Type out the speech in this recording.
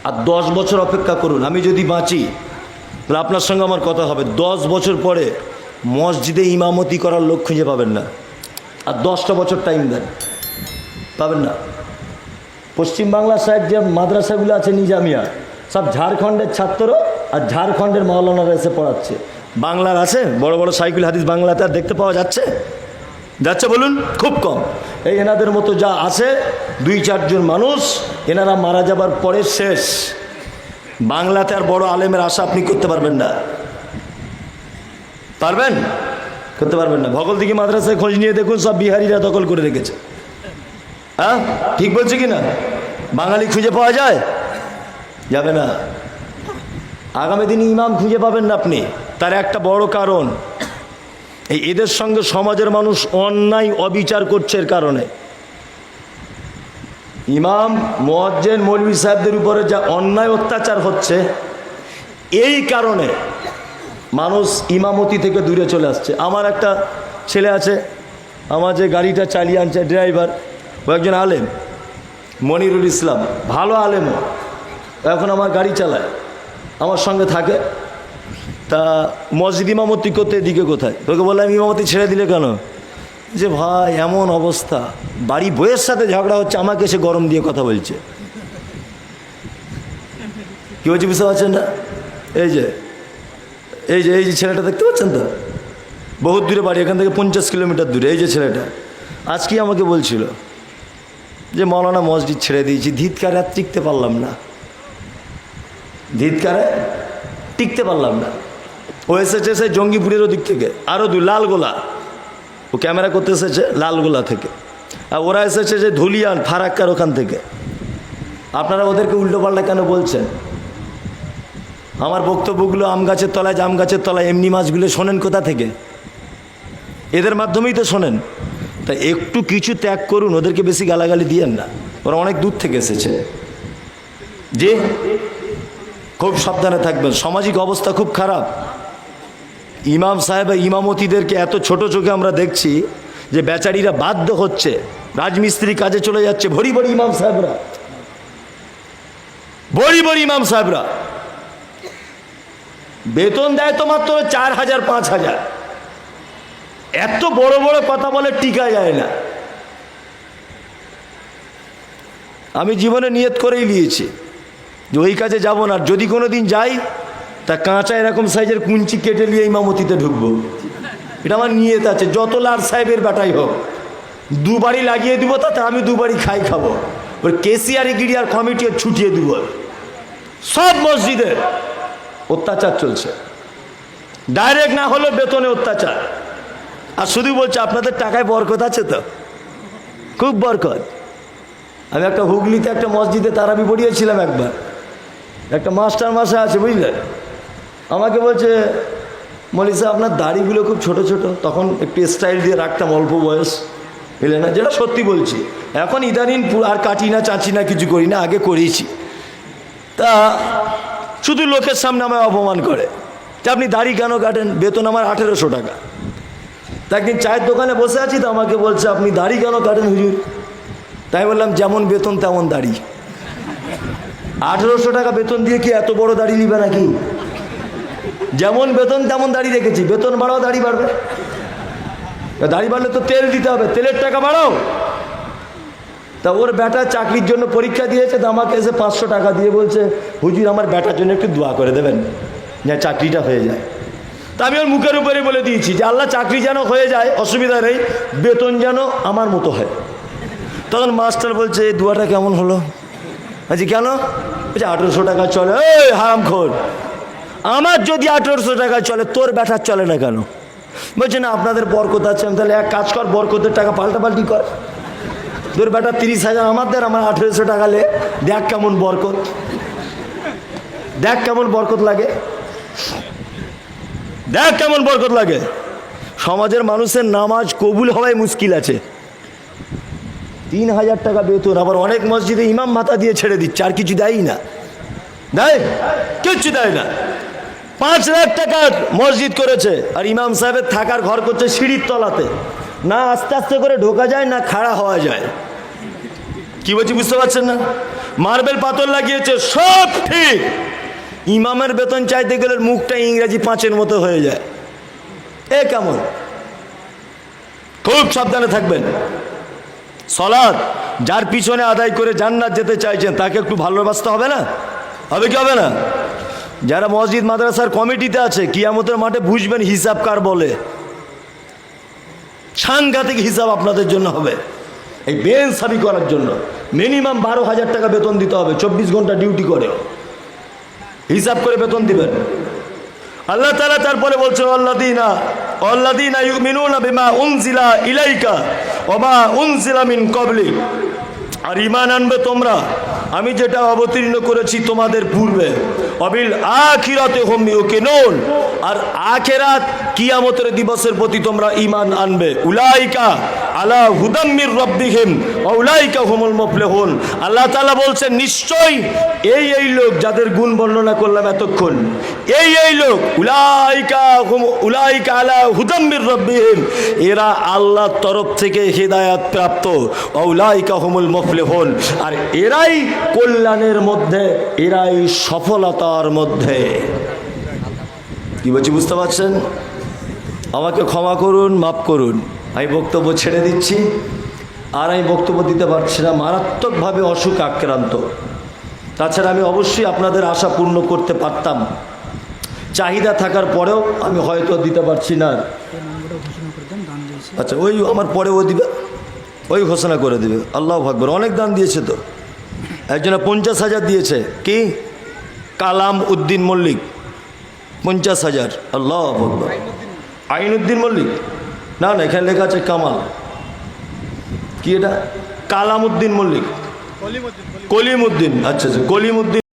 আর 10 বছর অপেক্ষা করুন, আমি যদি বাঁচি তাহলে আপনার সঙ্গে আমার কথা হবে। 10 বছর পরে মসজিদে ইমামতি করার লোক খুঁজে পাবেন না। আর 10টা বছর টাইম দেন, পাবেন না। পশ্চিমবাংলার সাইড যে মাদ্রাসাগুলো আছে নিজামিয়া, সব ঝাড়খণ্ডের ছাত্র আর ঝাড়খণ্ডের মাওলানারা এসে পড়াচ্ছে। বাংলার আছে বড় বড় সাইকুল হাদিস বাংলাতে আর দেখতে পাওয়া যাচ্ছে? যাচ্ছে বলুন? খুব কম। এই এনাদের মতো যা আছে 2-4 জন মানুষ, এনারা মারা যাবার পরে শেষ। বাংলাতে আর বড় আলেমের আশা আপনি করতে পারবেন না। পারবেন? করতে পারবেন না। ভগলদিঘি মাদ্রাসায় খোঁজ নিয়ে দেখুন, সব বিহারিরা দখল করে রেখেছে। হ্যাঁ, ঠিক বলছি কি না? বাঙালি খুঁজে পাওয়া যায়? যাবে না। আগামী দিনে ইমাম খুঁজে পাবেন না আপনি। তার একটা বড় কারণ, এদের সঙ্গে সমাজের মানুষ অন্যায় অবিচার করছে। এর কারণে ইমাম, মুয়াজ্জিন, মৌলভী সাহেবদের উপরে যা অন্যায় অত্যাচার হচ্ছে, এই কারণে মানুষ ইমামতি থেকে দূরে চলে আসছে। আমার একটা ছেলে আছে, আমার যে গাড়িটা চালিয়ে আনছে ড্রাইভার, ও একজন আলেম, মনিরুল ইসলাম, ভালো আলেমও। এখন আমার গাড়ি চালায়, আমার সঙ্গে থাকে। তা মসজিদ ইমামতি করতে এদিকে কোথায়? তোকে বললাম ইমামতি ছেড়ে দিলে কেন? যে ভাই এমন অবস্থা, বাড়ি বইয়ের সাথে ঝগড়া হচ্ছে, আমাকে এসে গরম দিয়ে কথা বলছে। কি বলছি বুঝতে পারছেন না? এই যে এই যে ছেলেটা দেখতে পাচ্ছেন তো, বহুত দূরে বাড়ি, এখান থেকে 50 কিলোমিটার দূরে। এই যে ছেলেটা আজকে আমাকে বলছিল যে মৌলানা মসজিদ ছেড়ে দিয়েছি, ধিৎকারে আর টিকতে পারলাম না, ধিৎকারে টিকতে পারলাম না। ও এসেছে সেই জঙ্গিপুরের ওদিক থেকে, আরও লালগোলা, ও ক্যামেরা করতে এসেছে লালগোলা থেকে। আর ওরা এসেছে যে ধুলিয়ান ফারাক্কার ওখান থেকে। আপনারা ওদেরকে উল্টোপাল্টা কেন বলছেন? আমার বক্তব্যগুলো আম গাছের তলায়, জাম গাছের তলায়, এমনি মাছগুলো শোনেন কোথা থেকে? এদের মাধ্যমেই তো শোনেন। তাই একটু কিছু ত্যাগ করুন, ওদেরকে বেশি গালাগালি দিয়েন না, ওরা অনেক দূর থেকে এসেছে। যে খুব সাবধানে থাকবেন, সামাজিক অবস্থা খুব খারাপ। ইমাম সাহেব ইমামতিদেরকে এত ছোট চোখে আমরা দেখছি যে বেচারিরা বাধ্য হচ্ছে, রাজমিস্ত্রি কাজে চলে যাচ্ছে। ভরি ভরি ইমাম সাহেবরা, ভরি ভরি ইমাম সাহেবরা বেতন দেয় তো মাত্র 4,000 5,000। এত বড় বড় কথা বলে, টিকা যায় না। আমি জীবনে নিয়ত করেই নিয়েছি যে ওই কাজে যাব না। যদি কোনো দিন যাই, তা কাঁচা এরকম সাইজের কুঞ্চি কেটে নিয়ে ইমামতিতে ঢুকবো, এটা আমার নিয়ত আছে। যত লাট সাহেবের বেটাই হোক, 2 বাড়ি লাগিয়ে দিব, তাতে আমি 2 বাড়ি খাবো। ওর কেসিআরি গিরি আর কমিটি ছুটিয়ে দিব। সব মসজিদে অত্যাচার চলছে, ডাইরেক্ট না হলেও বেতনে অত্যাচার। আর শুধু বলছে আপনাদের টাকায় বরকত আছে তো, খুব বরকত। আমি একটা হুগলিতে একটা মসজিদে তারাবি পড়িয়েছিলাম একবার, একটা মাস্টার মাসে আছে বুঝলেন, আমাকে বলছে মৌলী সাহেব আপনার দাড়িগুলো খুব ছোট ছোট। তখন একটু স্টাইল দিয়ে রাখতাম, অল্প বয়স, বুঝলেন না? যেটা সত্যি বলছি, এখন ইদানিং আর কাটি না, চাচি না, কিছু করি না, আগে করেছি। তা শুধু লোকের সামনে আমায় অপমান করে যে আপনি দাড়ি কেন কাটেন? বেতন আমার 1800 টাকা। তা একদিন চায়ের দোকানে বসে আছি, তো আমাকে বলছে আপনি দাড়ি কেন কাটেন হুজুর? তাই বললাম যেমন বেতন তেমন দাড়ি। 1800 টাকা বেতন দিয়ে কি এত বড় দাড়ি নিবে নাকি? যেমন বেতন তেমন দাড়ি রেখেছি, বেতন বাড়াও দাড়ি বাড়বে। দাড়ি বাড়লে তো তেল দিতে হবে, তেলের টাকা বাড়াও। তা ওর বেটা চাকরির জন্য পরীক্ষা দিয়েছে, তো আমাকে এসে 500 টাকা দিয়ে বলছে হুজুর আমার বেটার জন্য একটু দোয়া করে দেবেন, যা চাকরিটা হয়ে যায়। তা আমি ওর মুখের উপরে বলে দিয়েছি যে আল্লাহ চাকরি যেন হয়ে যায়, অসুবিধা নেই, বেতন যেন আমার মতো হয়। তখন মাস্টার বলছে এই দোয়াটা কেমন হলো? আচ্ছা কেন? বলছে 1800 টাকা চলে। এই হারামখোর, আমার যদি 1800 টাকা চলে, তোর বেটার চলে না কেন? বলছে না আপনাদের বরকত আছে। আমি তাহলে এক কাজ কর, বরকতের টাকা পাল্টাপাল্টি কর। তোর বেটা 30,000 আমাদের, আমার 1800 টাকা লে, দেখ কেমন বরকত, দেখ কেমন বরকত লাগে, দেখ কেমন বরকত লাগে। সমাজের মানুষের নামাজ কবুল হওয়াই মুশকিল আছে। 3000 টাকা বেতন, আবার অনেক মসজিদে ইমাম ভাতা দিয়ে ছেড়ে দিচ্ছে, আর কিছু দেয়ই না, দেয় কিচ্ছু দেয় না। 5 লাখ টাকার মসজিদ করেছে, আর ইমাম সাহেবের থাকার ঘর করছে সিঁড়ির তলাতে, না আস্তে আস্তে করে ঢোকা যায়, না খাড়া হওয়া যায়। কি বলছি বুঝতে পারছেন না? মার্বেল পাথর লাগিয়েছে, সব ঠিক। ইমামের বেতন চাইতে গেলে মুখটা ইংরেজি 5-এর মতো হয়ে যায়। এ কেমন? খুব সাবধানে থাকবেন। সালাত যার পিছনে আদায় করে জান্নাত যেতে চাইছেন তাকে একটু ভালোবাসতে হবে না? হবে কি হবে না? যারা মসজিদ মাদ্রাসার কমিটিতে আছে কিয়ামতের মাঠে বুঝবেন হিসাব কার বলে। সাংঘাতিক হিসাব আপনাদের জন্য হবে। এই বেইনসাফি করার জন্য মিনিমাম 12,000 টাকা বেতন দিতে হবে, 24 ঘন্টা ডিউটি করে হিসাব করে বেতন দিবেন। আল্লাহ তাআলা তারপরে বলছেন আল্লাযীনা ইউমিনুনা বিমা উনজিলা ইলাইকা ওয়া মা উনজিলা মিন ক্বাবলিক, আর ঈমান আনবে তোমরা আমি যেটা অবতীর্ণ করেছি তোমাদের পূর্বে। অবিল আখিরাতে হুম ইউকিনুন, আর আখিরাত কিয়ামতের দিবসের প্রতি তোমরা ঈমান আনবে। উলাইকা আলা হুদাম মির রাব্বিহিম ওয়া উলাইকা হুমুল মুফলিহুন। আল্লাহ তাআলা বলছেন নিশ্চয়ই এই লোক যাদের গুণ বর্ণনা করলাম এতক্ষণ, এই লোক উলাইকা আলা হুদাম মির রাব্বিহিম, এরা আল্লাহর তরফ থেকে হিদায়াত প্রাপ্ত। ওয়া উলাইকা হুমুল মুফলিহুন, আর এরাই কল্যাণের মধ্যে, এরাই সফলতার মধ্যে। কি বলছি বুঝতে পারছেন? আমাকে ক্ষমা করুন, মাফ করুন, আমি বক্তব্য ছেড়ে দিচ্ছি। আর আমি বক্তব্য দিতে পারছি না, মারাত্মকভাবে অসুখ আক্রান্ত। তাছাড়া আমি অবশ্যই আপনাদের আশা পূর্ণ করতে পারতাম, চাহিদা থাকার পরেও আমি হয়তো দিতে পারছি না। আচ্ছা, ওই আমার পরে ও দিবে, ওই ঘোষণা করে দিবে। আল্লাহু আকবার, অনেক দান দিয়েছে তো। একজনে 50,000 দিয়েছে, কি কালাম উদ্দিন মল্লিক 50,000। আল্লাহু আকবার। আইনউদ্দিন মল্লিক না, এখানে লেখা আছে কামাল। কি এটা? কালাম উদ্দিন মল্লিক, কলিমউদ্দিন। আচ্ছা, কলিমউদ্দিন।